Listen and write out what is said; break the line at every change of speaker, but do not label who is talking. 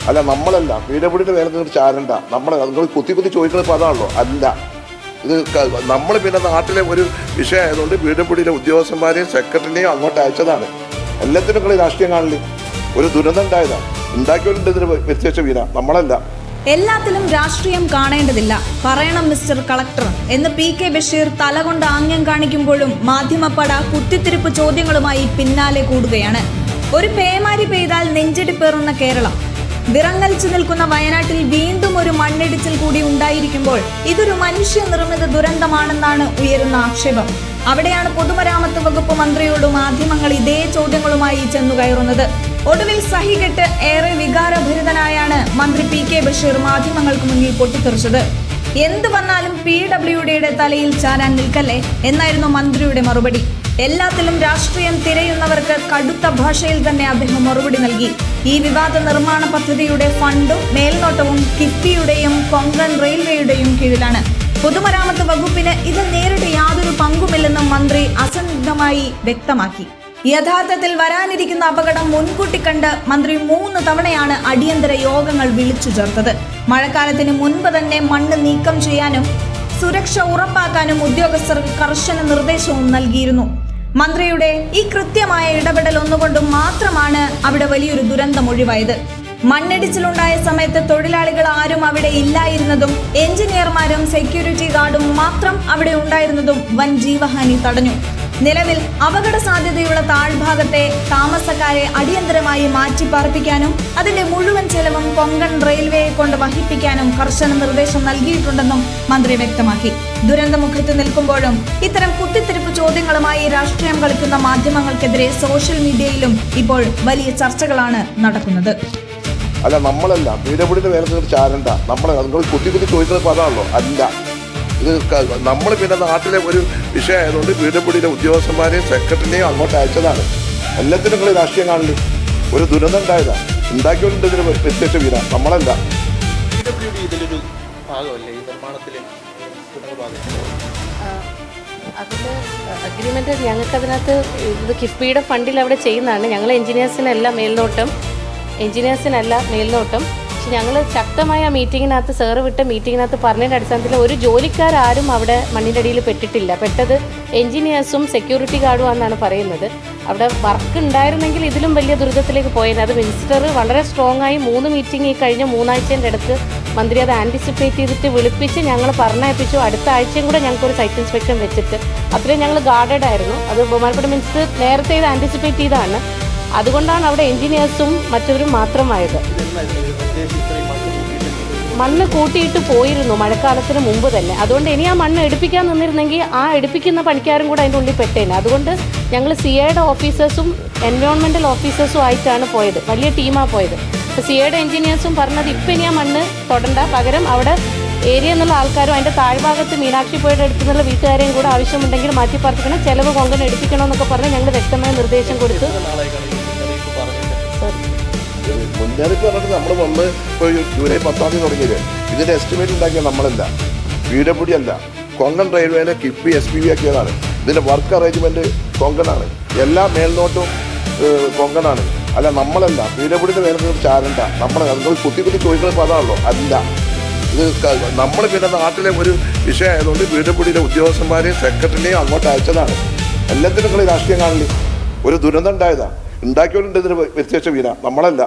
അല്ല നമ്മളല്ല, പീഡബ്ല്യൂഡിയുടെ മേലെ നിങ്ങൾ ചാരണ്ട. നിങ്ങൾ കുത്തി ചോദിക്കുന്നത് പദമാണല്ലോ. അല്ല, ഇത് നമ്മൾ പിന്നെ നാട്ടിലെ ഒരു വിഷയമായതുകൊണ്ട് പീഡബ്ല്യൂഡിയിലെ ഉദ്യോഗസ്ഥന്മാരെയും സെക്രട്ടറിനെയും അങ്ങോട്ട് അയച്ചതാണ്. എല്ലാത്തിനും നിങ്ങൾ രാഷ്ട്രീയം കാണില്ല. ഒരു ദുരന്തം ഉണ്ടായതാണ്, ഉണ്ടാക്കിയോണ്ട് ഇതിന് വ്യത്യാസ വീണ നമ്മളല്ല.
എല്ലാത്തിലും രാഷ്ട്രീയം കാണേണ്ടതില്ല, പറയണം മിസ്റ്റർ കളക്ടർ എന്ന് PK ബഷീർ തലകൊണ്ട് ആംഗ്യം കാണിക്കുമ്പോഴും മാധ്യമപ്പട കുത്തിത്തിരിപ്പ് ചോദ്യങ്ങളുമായി പിന്നാലെ കൂടുകയാണ്. ഒരു പേമാരി പെയ്താൽ നെഞ്ചിടിപ്പേറുന്ന കേരളം, വിറങ്ങലിച്ചു നിൽക്കുന്ന വയനാട്ടിൽ വീണ്ടും ഒരു മണ്ണിടിച്ചിൽ കൂടി ഉണ്ടായിരിക്കുമ്പോൾ ഇതൊരു മനുഷ്യനിർമ്മിത ദുരന്തമാണെന്നാണ് ഉയരുന്ന ആക്ഷേപം. അവിടെയാണ് പൊതുമരാമത്ത് വകുപ്പ് മന്ത്രിയോട് മാധ്യമങ്ങൾ ഇതേ ചോദ്യങ്ങളുമായി ചെന്നുകയറുന്നത്. ഒടുവിൽ സഹികെട്ട് ഏറെ വികാരഭരിതനായാണ് മന്ത്രി PK ബഷീർ മാധ്യമങ്ങൾക്ക് മുന്നിൽ പൊട്ടിത്തെറിച്ചത്. എന്ത് വന്നാലും PWDയുടെ തലയിൽ ചാരാൻ നിൽക്കല്ലേ എന്നായിരുന്നു മന്ത്രിയുടെ മറുപടി. എല്ലാത്തിലും രാഷ്ട്രീയം തിരയുന്നവർക്ക് കടുത്ത ഭാഷയിൽ തന്നെ അദ്ദേഹം മറുപടി നൽകി. ഈ വിവാദ നിർമ്മാണ പദ്ധതിയുടെ ഫണ്ടും മേൽനോട്ടവും കിഫ്ബിയുടെയും കൊങ്കൺ റെയിൽവേയുടെയും കീഴിലാണ്. പൊതുമരാമത്ത് വകുപ്പിന് ഇത് നേരിട്ട് യാതൊരു പങ്കുമില്ലെന്നും മന്ത്രി അസന്നിഗ്ധമായി വ്യക്തമാക്കി. യഥാർത്ഥത്തിൽ വരാനിരിക്കുന്ന അപകടം മുൻകൂട്ടി കണ്ട് മന്ത്രി 3 തവണയാണ് അടിയന്തര യോഗങ്ങൾ വിളിച്ചു ചേർത്തത്. മഴക്കാലത്തിന് മുൻപ് തന്നെ മണ്ണ് നീക്കം ചെയ്യാനും സുരക്ഷ ഉറപ്പാക്കാനും ഉദ്യോഗസ്ഥർക്ക് കർശന നിർദ്ദേശവും നൽകിയിരുന്നു. മന്ത്രിയുടെ ഈ കൃത്യമായ ഇടപെടൽ ഒന്നുകൊണ്ടും മാത്രമാണ് അവിടെ വലിയൊരു ദുരന്തം ഒഴിവായത്. മണ്ണിടിച്ചിലുണ്ടായ സമയത്ത് തൊഴിലാളികൾ ആരും അവിടെ ഇല്ലായിരുന്നതും എഞ്ചിനീയർമാരും സെക്യൂരിറ്റി ഗാർഡും മാത്രം അവിടെ ഉണ്ടായിരുന്നതും വൻ ജീവഹാനി തടഞ്ഞു. നിലവിൽ അപകട സാധ്യതയുള്ള താഴ്ഭാഗത്തെ താമസക്കാരെ അടിയന്തരമായി മാറ്റിപ്പാർപ്പിക്കാനും അതിന്റെ മുഴുവൻ ചെലവും കൊങ്കൺ റെയിൽവേയെ കൊണ്ട് വഹിപ്പിക്കാനും കർശന നിർദ്ദേശം നൽകിയിട്ടുണ്ടെന്നും മന്ത്രി വ്യക്തമാക്കി. ദുരന്തമുഖത്ത് നിൽക്കുമ്പോഴും ഇത്തരം കുത്തിത്തിരിപ്പ് ചോദ്യങ്ങളുമായി രാഷ്ട്രീയം കളിക്കുന്ന മാധ്യമങ്ങൾക്കെതിരെ സോഷ്യൽ മീഡിയയിലും ഇപ്പോൾ വലിയ ചർച്ചകളാണ് നടക്കുന്നത്.
അല്ല നമ്മളല്ല, പീഡബ്ല്യൂഡിയുടെ മേലെ നിങ്ങൾ ചാരണ്ട. നിങ്ങൾ കുത്തി ചോദിക്കുന്നത് പദമാണല്ലോ. അല്ല, ഇത് നമ്മൾ പിന്നെ നാട്ടിലെ ഒരു വിഷയമായതുകൊണ്ട് പീഡബ്ല്യൂഡിയിലെ ഉദ്യോഗസ്ഥന്മാരെയും സെക്രട്ടറിനെയും അങ്ങോട്ട് അയച്ചതാണ്. എല്ലാത്തിനും നിങ്ങൾ രാഷ്ട്രീയം കാണില്ല. ഒരു ദുരന്തം ഉണ്ടായതാണ്, ഉണ്ടാക്കിയോണ്ട് ഇതിന് വ്യത്യാസ വീണ നമ്മളല്ല.
ഇതിലൊരു ഭാഗമല്ലേ ഈ നിർമ്മാണത്തിലെ
അതിൽ അഗ്രിമെൻ്റ് ഞങ്ങൾക്കതിനകത്ത് ഇത് കിഫ്ബിയുടെ ഫണ്ടിൽ അവിടെ ചെയ്യുന്നതാണ്. ഞങ്ങൾ എൻജിനീയേഴ്സിനല്ല മേൽനോട്ടം. പക്ഷെ ഞങ്ങൾ ശക്തമായ മീറ്റിങ്ങിനകത്ത് സാറ് വിട്ട മീറ്റിങ്ങിനകത്ത് പറഞ്ഞതിൻ്റെ അടിസ്ഥാനത്തിൽ ഒരു ജോലിക്കാരും അവിടെ മണ്ണിനടിയിൽ പെട്ടിട്ടില്ല. പെട്ടത് എൻജിനീയേഴ്സും സെക്യൂരിറ്റി ഗാർഡും ആണെന്നാണ് പറയുന്നത്. അവിടെ വർക്ക് ഉണ്ടായിരുന്നെങ്കിൽ ഇതിലും വലിയ ദുരിതത്തിലേക്ക് പോയത്. അത് മിനിസ്റ്റർ വളരെ സ്ട്രോങ് ആയി 3 മീറ്റിംഗ് ഈ കഴിഞ്ഞ 3 ആഴ്ചേൻ്റെ അടുത്ത് മന്ത്രി അത് ആൻറ്റിസിപ്പേറ്റ് ചെയ്തിട്ട് വിളിപ്പിച്ച് ഞങ്ങൾ പറഞ്ഞയപ്പിച്ചു. അടുത്ത ആഴ്ചയും കൂടെ ഞങ്ങൾക്കൊരു സൈറ്റ് ഇൻസ്പെക്ഷൻ വെച്ചിട്ട് അത്രയും ഞങ്ങൾ ഗാർഡഡ് ആയിരുന്നു. അത് ബഹുമാനപ്പെട്ട മിനിസ്റ്റർ നേരത്തെ ഇത് ആൻറ്റിസിപ്പേറ്റ് ചെയ്തതാണ്. അതുകൊണ്ടാണ് അവിടെ എൻജിനീയേഴ്സും മറ്റവരും മാത്രമായത്. മണ്ണ് കൂട്ടിയിട്ട് പോയിരുന്നു മഴക്കാലത്തിന് മുമ്പ് തന്നെ. അതുകൊണ്ട് ഇനി ആ മണ്ണ് എടുപ്പിക്കാൻ നിന്നിരുന്നെങ്കിൽ ആ എടുപ്പിക്കുന്ന പണിക്കാരും കൂടെ അതിൻ്റെ ഉള്ളിൽ പെട്ടേനെ. അതുകൊണ്ട് ഞങ്ങൾ CIയുടെ ഓഫീസേഴ്സും എൻവയോൺമെൻറ്റൽ ഓഫീസേഴ്സും ആയിട്ടാണ് പോയത്. വലിയ ടീമാണ് പോയത്. അപ്പോൾ CIയുടെ എൻജിനീയേഴ്സും പറഞ്ഞത് ഇപ്പം ഇനി ആ മണ്ണ് തൊടണ്ട, പകരം അവിടെ ഏരിയ എന്നുള്ള ആൾക്കാരും അതിൻ്റെ താഴ്ഭാഗത്ത് മീനാക്ഷി പുഴയുടെ അടുത്തുനിന്നുള്ള വീട്ടുകാരെയും കൂടെ ആവശ്യമുണ്ടെങ്കിൽ മാറ്റിപ്പാർപ്പിക്കണം, ചിലവ് കൊങ്കൺ എടുപ്പിക്കണമെന്നൊക്കെ പറഞ്ഞ് ഞങ്ങൾ വ്യക്തമായ നിർദ്ദേശം കൊടുത്തു.
മുന്നറിയിപ്പ് പറഞ്ഞിട്ട് നമ്മൾ വന്ന് ഇപ്പോൾ ജൂലൈ 10 തുടങ്ങിയത്. ഇതിൻ്റെ എസ്റ്റിമേറ്റ് ഉണ്ടാക്കിയ നമ്മളല്ല, PWD അല്ല, കൊങ്കൺ റെയിൽവേനെ കിഫ്ബി SPV ആക്കിയതാണ്. ഇതിൻ്റെ വർക്ക് അറേഞ്ച്മെൻറ്റ് കൊങ്കണാണ്, എല്ലാ മേൽനോട്ടും കൊങ്കണാണ്. അല്ല നമ്മളല്ല, PWDയുടെ മേലെ നിങ്ങൾ ചാരണ്ട. നിങ്ങൾ കുത്തി ചോദിക്കുന്നത് പദമാണല്ലോ. അല്ല, ഇത് നമ്മൾ പിന്നെ നാട്ടിലെ ഒരു വിഷയമായതുകൊണ്ട് പീഡബ്ല്യൂഡിയിലെ ഉദ്യോഗസ്ഥന്മാരെയും സെക്രട്ടറിനെയും അങ്ങോട്ട് അയച്ചതാണ്. എല്ലാത്തിനും നിങ്ങൾ രാഷ്ട്രീയം കാണില്ല. ഒരു ദുരന്തം ഉണ്ടായതാണ്, ഉണ്ടാക്കിയോണ്ട് ഇതിന് വ്യത്യാസ വീണ നമ്മളല്ല.